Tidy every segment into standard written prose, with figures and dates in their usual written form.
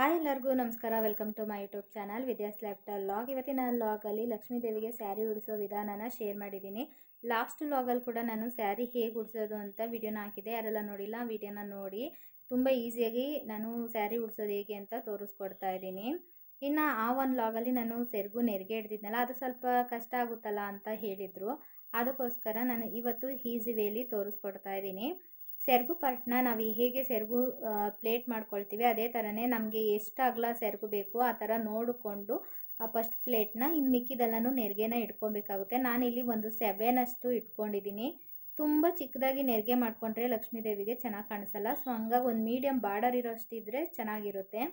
Hi ಎಲ್ಲರಿಗೂ ನಮಸ್ಕಾರ. Welcome to my YouTube channel Vidya's lifestyle log. ಇವತ್ತಿನ ಲಾಗಲ್ಲಿ ಲಕ್ಷ್ಮೀ ದೇವಿಗೆ ಸ್ಯಾರಿ ಉಡಿಸೋ ವಿಧಾನನ ಶೇರ್ ಮಾಡಿದ್ದೀನಿ. ಲಾಸ್ಟ್ ಲಾಗಲ್ಲಿ ಕೂಡ ನಾನು ಸ್ಯಾರಿ ಹೇಗೆ ಉಡಿಸೋದು ಅಂತ ವಿಡಿಯೋನ ಹಾಕಿದೆ. ಯಾರೆಲ್ಲ ನೋಡಿಲ್ಲ ಆ ವಿಡಿಯೋನ ನೋಡಿ. ತುಂಬ ಈಸಿಯಾಗಿ ನಾನು ಸ್ಯಾರಿ ಉಡಿಸೋದು ಹೇಗೆ ಅಂತ ತೋರಿಸ್ಕೊಡ್ತಾ ಇದ್ದೀನಿ. ಇನ್ನು ಆ ಒಂದು ಲಾಗಲ್ಲಿ ನಾನು ಸೆರಗು ನೆರಿಗೆ ಹಿಡ್ದಿದ್ನಲ್ಲ, ಅದು ಸ್ವಲ್ಪ ಕಷ್ಟ ಆಗುತ್ತಲ್ಲ ಅಂತ ಹೇಳಿದರು. ಅದಕ್ಕೋಸ್ಕರ ನಾನು ಇವತ್ತು ಈಸಿ ವೇಲಿ ತೋರಿಸ್ಕೊಡ್ತಾ ಇದ್ದೀನಿ. ಸೆರಗು ಪಾರ್ಟ್ನ ನಾವು ಹೇಗೆ ಸೆರಗು ಪ್ಲೇಟ್ ಮಾಡ್ಕೊಳ್ತೀವಿ ಅದೇ ಥರನೇ ನಮಗೆ ಎಷ್ಟು ಅಗಲ ಸೆರಗು ಬೇಕು ಆ ಥರ ನೋಡಿಕೊಂಡು ಫಸ್ಟ್ ಪ್ಲೇಟ್ನ ಇನ್ನು ಮಿಕ್ಕಿದೆಲ್ಲನೂ ನೆರಿಗೆನ ಇಟ್ಕೊಬೇಕಾಗುತ್ತೆ. ನಾನಿಲ್ಲಿ ಒಂದು 7 ಅಷ್ಟು ಇಟ್ಕೊಂಡಿದ್ದೀನಿ. ತುಂಬ ಚಿಕ್ಕದಾಗಿ ನೆರಿಗೆ ಮಾಡಿಕೊಂಡ್ರೆ ಲಕ್ಷ್ಮೀ ದೇವಿಗೆ ಚೆನ್ನಾಗಿ ಕಾಣಿಸಲ್ಲ. ಸೊ ಹಂಗಾಗಿ ಒಂದು ಮೀಡಿಯಮ್ ಬಾರ್ಡರ್ ಇರೋಷ್ಟಿದ್ರೆ ಚೆನ್ನಾಗಿರುತ್ತೆ.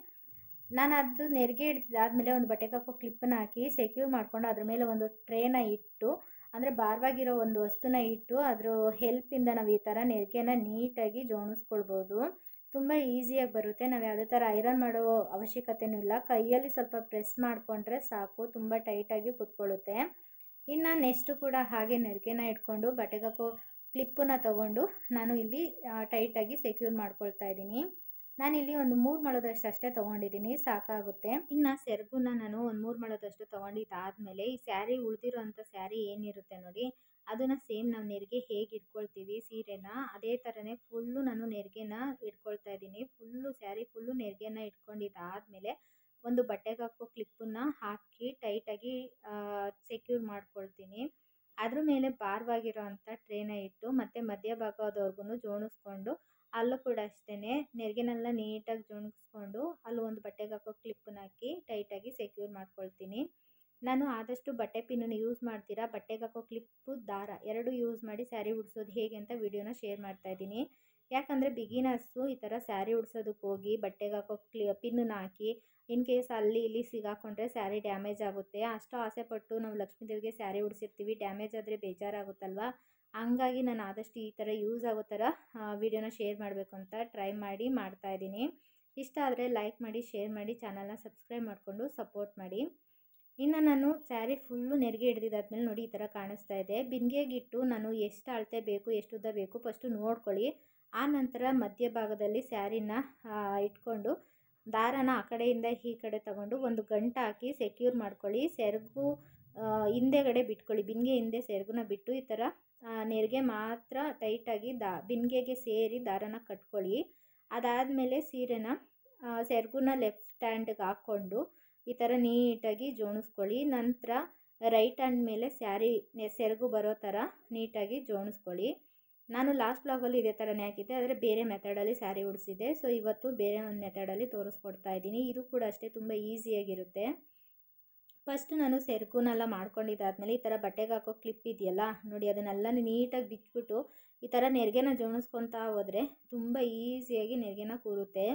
ನಾನು ಅದು ನೆರಿಗೆ ಹಿಡಿದಾದ್ಮೇಲೆ ಒಂದು ಬಟ್ಟೆಗೆ ಹಾಕೋ ಕ್ಲಿಪ್ಪನ್ನ ಹಾಕಿ ಸೆಕ್ಯೂರ್ ಮಾಡಿಕೊಂಡು ಅದ್ರ ಮೇಲೆ ಒಂದು ಟ್ರೇನ ಇಟ್ಟು, ಅಂದರೆ ಭಾರವಾಗಿರೋ ಒಂದು ವಸ್ತುನ ಇಟ್ಟು ಅದ್ರ ಹೆಲ್ಪಿಂದ ನಾವು ಈ ಥರ ನೆರಿಗೆನ ನೀಟಾಗಿ ಜೋಡಿಸ್ಕೊಳ್ಬೋದು. ತುಂಬ ಈಸಿಯಾಗಿ ಬರುತ್ತೆ. ನಾವು ಯಾವುದೇ ಥರ ಐರನ್ ಮಾಡೋ ಅವಶ್ಯಕತೆಯೂ ಇಲ್ಲ. ಕೈಯಲ್ಲಿ ಸ್ವಲ್ಪ ಪ್ರೆಸ್ ಮಾಡಿಕೊಂಡ್ರೆ ಸಾಕು, ತುಂಬ ಟೈಟಾಗಿ ಕೂತ್ಕೊಳ್ಳುತ್ತೆ. ಇನ್ನು ನೆಕ್ಸ್ಟು ಕೂಡ ಹಾಗೆ ನೆರಿಗೆನ ಇಟ್ಕೊಂಡು ಬಟ್ಟೆಗೆ ಹಾಕೋ ಕ್ಲಿಪ್ಪನ್ನ ತಗೊಂಡು ನಾನು ಇಲ್ಲಿ ಟೈಟಾಗಿ ಸೆಕ್ಯೂರ್ ಮಾಡ್ಕೊಳ್ತಾ ಇದ್ದೀನಿ. ನಾನಿಲ್ಲಿ ಒಂದು 3 ಮೊಳದಷ್ಟು ಅಷ್ಟೇ ತೊಗೊಂಡಿದ್ದೀನಿ, ಸಾಕಾಗುತ್ತೆ. ಇನ್ನು ಸೆರಗುನ ನಾನು ಒಂದು 3 ಮೊಳದಷ್ಟು ತೊಗೊಂಡಿದ್ದಾದಮೇಲೆ ಈ ಸ್ಯಾರಿ ಉಳಿದಿರೋಂಥ ಸ್ಯಾರಿ ಏನಿರುತ್ತೆ ನೋಡಿ, ಅದನ್ನು ಸೇಮ್ ನಾವು ನೆರಿಗೆ ಹೇಗೆ ಇಟ್ಕೊಳ್ತೀವಿ ಸೀರೆನ, ಅದೇ ಥರನೇ ಫುಲ್ಲು ನಾನು ನೆರಿಗೆನ ಇಟ್ಕೊಳ್ತಾ ಇದ್ದೀನಿ. ಸ್ಯಾರಿ ಫುಲ್ಲು ನೆರಿಗೆನ ಇಟ್ಕೊಂಡಿದ್ದಾದಮೇಲೆ ಒಂದು ಬಟ್ಟೆಗೆ ಹಾಕೋ ಕ್ಲಿಪ್ಪನ್ನ ಹಾಕಿ ಟೈಟಾಗಿ ಸೆಕ್ಯೂರ್ ಮಾಡ್ಕೊಳ್ತೀನಿ. ಅದ್ರ ಮೇಲೆ ಭಾರವಾಗಿರೋ ಅಂಥ ಟ್ರೇನ ಇಟ್ಟು ಮತ್ತು ಮಧ್ಯಭಾಗದವರೆಗೂ ಜೋಡಿಸ್ಕೊಂಡು ಅಲ್ಲೂ ಕೂಡ ಅಷ್ಟೇ ನೆರಿಗೆನೆಲ್ಲ ನೀಟಾಗಿ ಜೋಡಿಸ್ಕೊಂಡು ಅಲ್ಲಿ ಒಂದು ಬಟ್ಟೆಗೆ ಹಾಕೋ ಕ್ಲಿಪ್ಪನ್ನ ಹಾಕಿ ಟೈಟಾಗಿ ಸೆಕ್ಯೂರ್ ಮಾಡ್ಕೊಳ್ತೀನಿ. ನಾನು ಆದಷ್ಟು ಬಟ್ಟೆ ಪಿನ್ನನ್ನು ಯೂಸ್ ಮಾಡ್ತೀರಾ, ಬಟ್ಟೆಗೆ ಹಾಕೋ ಕ್ಲಿಪ್ಪು, ದಾರ ಎರಡು ಯೂಸ್ ಮಾಡಿ ಸ್ಯಾರಿ ಉಡಿಸೋದು ಹೇಗೆ ಅಂತ ವಿಡಿಯೋನ ಶೇರ್ ಮಾಡ್ತಾಯಿದ್ದೀನಿ. ಯಾಕಂದರೆ ಬಿಗಿನರ್ಸು ಈ ಥರ ಸ್ಯಾರಿ ಉಡ್ಸೋದಕ್ಕೆ ಹೋಗಿ ಬಟ್ಟೆಗೆ ಹಾಕೋ ಪಿನ್ನನ್ನ ಹಾಕಿ ಇನ್ ಕೇಸ್ ಅಲ್ಲಿ ಇಲ್ಲಿ ಸಿಗಾಕೊಂಡ್ರೆ ಸ್ಯಾರಿ ಡ್ಯಾಮೇಜ್ ಆಗುತ್ತೆ. ಅಷ್ಟು ಆಸೆಪಟ್ಟು ನಾವು ಲಕ್ಷ್ಮೀ ದೇವಿಗೆ ಸ್ಯಾರಿ ಉಡಿಸಿರ್ತೀವಿ, ಡ್ಯಾಮೇಜ್ ಆದರೆ ಬೇಜಾರಾಗುತ್ತಲ್ವ. ಹಂಗಾಗಿ ನಾನು ಆದಷ್ಟು ಈ ಥರ ಯೂಸ್ ಆಗೋ ಥರ ವಿಡಿಯೋನ ಶೇರ್ ಮಾಡಬೇಕು ಅಂತ ಟ್ರೈ ಮಾಡಿ ಮಾಡ್ತಾಯಿದ್ದೀನಿ. ಇಷ್ಟ ಆದರೆ ಲೈಕ್ ಮಾಡಿ, ಶೇರ್ ಮಾಡಿ, ಚಾನಲ್ನ ಸಬ್ಸ್ಕ್ರೈಬ್ ಮಾಡಿಕೊಂಡು ಸಪೋರ್ಟ್ ಮಾಡಿ. ಇನ್ನು ನಾನು ಸ್ಯಾರಿ ಫುಲ್ಲು ನೆರಿಗೆ ಹಿಡ್ದಿದ್ದಾದ್ಮೇಲೆ ನೋಡಿ ಈ ಥರ ಕಾಣಿಸ್ತಾ ಇದೆ. ಬಿಂದಿಗೆಗಿಟ್ಟು ನಾನು ಎಷ್ಟು ಅಳತೆ ಬೇಕು, ಎಷ್ಟು ಉದ್ದ ಬೇಕು ಫಸ್ಟು ನೋಡ್ಕೊಳ್ಳಿ. ಆ ನಂತರ ಮಧ್ಯಭಾಗದಲ್ಲಿ ಸ್ಯಾರಿನ ಇಟ್ಕೊಂಡು ದಾರನ ಆ ಕಡೆಯಿಂದ ಈ ಕಡೆ ತಗೊಂಡು ಒಂದು ಗಂಟು ಹಾಕಿ ಸೆಕ್ಯೂರ್ ಮಾಡ್ಕೊಳ್ಳಿ. ಸೆರಗು ಹಿಂದೆಗಡೆ ಬಿಟ್ಕೊಳ್ಳಿ, ಬಿಂದಿಗೆ ಹಿಂದೆ ಸೆರಗುನ ಬಿಟ್ಟು ಈ ಥರ ನೆರಿಗೆ ಮಾತ್ರ ಟೈಟಾಗಿ ಬಿಂದಿಗೆಗೆ ಸೇರಿ ದಾರನ ಕಟ್ಕೊಳ್ಳಿ. ಅದಾದಮೇಲೆ ಸೀರೆನ ಸೆರಗುನ ಲೆಫ್ಟ್ ಹ್ಯಾಂಡ್ಗೆ ಹಾಕ್ಕೊಂಡು ಈ ಥರ ನೀಟಾಗಿ ಜೋಡಿಸ್ಕೊಳ್ಳಿ. ನಂತರ ರೈಟ್ ಹ್ಯಾಂಡ್ ಮೇಲೆ ಸೆರಗು ಬರೋ ಥರ ನೀಟಾಗಿ ಜೋಡಿಸ್ಕೊಳ್ಳಿ. ನಾನು ಲಾಸ್ಟ್ ವ್ಲಾಗಲ್ಲಿ ಇದೇ ಥರನೇ ಹಾಕಿದ್ದೆ, ಆದರೆ ಬೇರೆ ಮೆಥಡಲ್ಲಿ ಸ್ಯಾರಿ ಉಡಿಸಿದ್ದೆ. ಸೊ ಇವತ್ತು ಬೇರೆ ಒಂದು ಮೆಥಡಲ್ಲಿ ತೋರಿಸ್ಕೊಡ್ತಾ ಇದ್ದೀನಿ. ಇದು ಕೂಡ ಅಷ್ಟೇ ತುಂಬ ಈಸಿಯಾಗಿರುತ್ತೆ. ಫಸ್ಟ್ ನಾನು ಸೆರಗುನೆಲ್ಲ ಮಾಡ್ಕೊಂಡಿದ್ದಾದಮೇಲೆ ಈ ಥರ ಬಟ್ಟೆಗೆ ಹಾಕೋ ಕ್ಲಿಪ್ ಇದೆಯಲ್ಲ ನೋಡಿ, ಅದನ್ನೆಲ್ಲ ನೀಟಾಗಿ ಬಿಚ್ಚಿಬಿಟ್ಟು ಈ ಥರ ನೆರಿಗೆನ ಜೋಡಿಸ್ಕೊತಾ ಹೋದರೆ ತುಂಬ ಈಸಿಯಾಗಿ ನೆರಿಗೆನ ಕೂರುತ್ತೆ.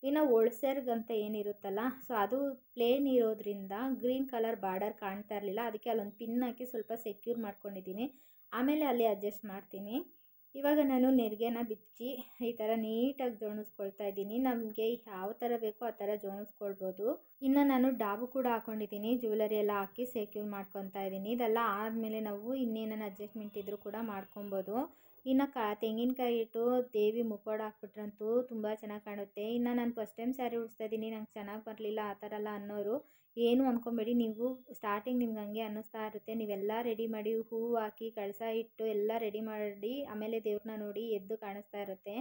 ಇನ್ನು ಒಳಸೆರ್ಗಂತ ಏನಿರುತ್ತಲ್ಲ, ಸೊ ಅದು ಪ್ಲೇನ್ ಇರೋದ್ರಿಂದ ಗ್ರೀನ್ ಕಲರ್ ಬಾರ್ಡರ್ ಕಾಣ್ತಾ ಇರಲಿಲ್ಲ. ಅದಕ್ಕೆ ಅಲ್ಲೊಂದು ಪಿನ್ ಹಾಕಿ ಸ್ವಲ್ಪ ಸೆಕ್ಯೂರ್ ಮಾಡ್ಕೊಂಡಿದ್ದೀನಿ. ಆಮೇಲೆ ಅಲ್ಲಿ ಅಡ್ಜಸ್ಟ್ ಮಾಡ್ತೀನಿ. ಇವಾಗ ನಾನು ನೆರಿಗೆನ ಬಿಚ್ಚಿ ಈ ಥರ ನೀಟಾಗಿ ಜೋಡಿಸ್ಕೊಳ್ತಾ ಇದ್ದೀನಿ. ನಮಗೆ ಯಾವ ಥರ ಬೇಕೋ ಆ ಥರ ಜೋಡಿಸ್ಕೊಳ್ಬೋದು. ಇನ್ನು ನಾನು ಡಾಬು ಕೂಡ ಹಾಕ್ಕೊಂಡಿದ್ದೀನಿ, ಜ್ಯುವೆಲರಿ ಎಲ್ಲ ಹಾಕಿ ಸೆಕ್ಯೂರ್ ಮಾಡ್ಕೊತಾ ಇದ್ದೀನಿ. ಇದೆಲ್ಲ ಆದಮೇಲೆ ನಾವು ಇನ್ನೇನನ್ನ ಅಡ್ಜಸ್ಟ್ಮೆಂಟ್ ಇದ್ದರೂ ಕೂಡ ಮಾಡ್ಕೊಬೋದು. ಇನ್ನು ತೆಂಗಿನಕಾಯಿ ಇಟ್ಟು ದೇವಿ ಮುಖವಾಡ ಹಾಕ್ಬಿಟ್ರಂತೂ ತುಂಬ ಚೆನ್ನಾಗಿ ಕಾಣುತ್ತೆ. ಇನ್ನು ನಾನು ಫಸ್ಟ್ ಟೈಮ್ ಸ್ಯಾರಿ ಉಡಿಸ್ತಾ ಇದ್ದೀನಿ, ನಂಗೆ ಚೆನ್ನಾಗಿ ಬರಲಿಲ್ಲ ಆ ಥರ ಎಲ್ಲ ಅನ್ನೋರು ಏನು ಅಂದ್ಕೊಬೇಡಿ. ನೀವು ಸ್ಟಾರ್ಟಿಂಗ್ ನಿಮ್ಗೆ ಹಂಗೆ ಅನ್ನಿಸ್ತಾ ಇರುತ್ತೆ. ನೀವೆಲ್ಲ ರೆಡಿ ಮಾಡಿ, ಹೂವು ಹಾಕಿ ಕಳಸ ಇಟ್ಟು ಎಲ್ಲ ರೆಡಿ ಮಾಡಿ ಆಮೇಲೆ ದೇವ್ರನ್ನ ನೋಡಿ ಎದ್ದು ಕಾಣಿಸ್ತಾ ಇರುತ್ತೆ.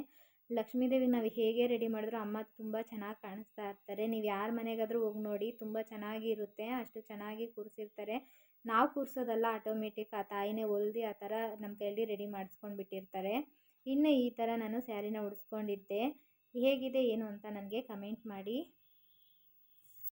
ಲಕ್ಷ್ಮೀ ದೇವಿಗೆ ನಾವು ಹೇಗೆ ರೆಡಿ ಮಾಡಿದ್ರು ಅಮ್ಮ ತುಂಬ ಚೆನ್ನಾಗಿ ಕಾಣಿಸ್ತಾ ಇರ್ತಾರೆ. ನೀವು ಯಾರ ಮನೆಗಾದರೂ ಹೋಗಿ ನೋಡಿ, ತುಂಬ ಚೆನ್ನಾಗಿರುತ್ತೆ. ಅಷ್ಟು ಚೆನ್ನಾಗಿ ಕೂರಿಸಿರ್ತಾರೆ. ನಾವು ಕೂರಿಸೋದಲ್ಲ, ಆಟೋಮೆಟಿಕ್ ಆ ತಾಯಿನೇ ಹೊಲ್ದು ಆ ಥರ ನಮ್ಮ ಕೈಯಲ್ಲಿ ರೆಡಿ ಮಾಡಿಸ್ಕೊಂಡು ಬಿಟ್ಟಿರ್ತಾರೆ. ಇನ್ನು ಈ ಥರ ನಾನು ಸ್ಯಾರಿನ ಉಡಿಸ್ಕೊಂಡಿದ್ದೆ. ಹೇಗಿದೆ ಏನು ಅಂತ ನನಗೆ ಕಮೆಂಟ್ ಮಾಡಿ.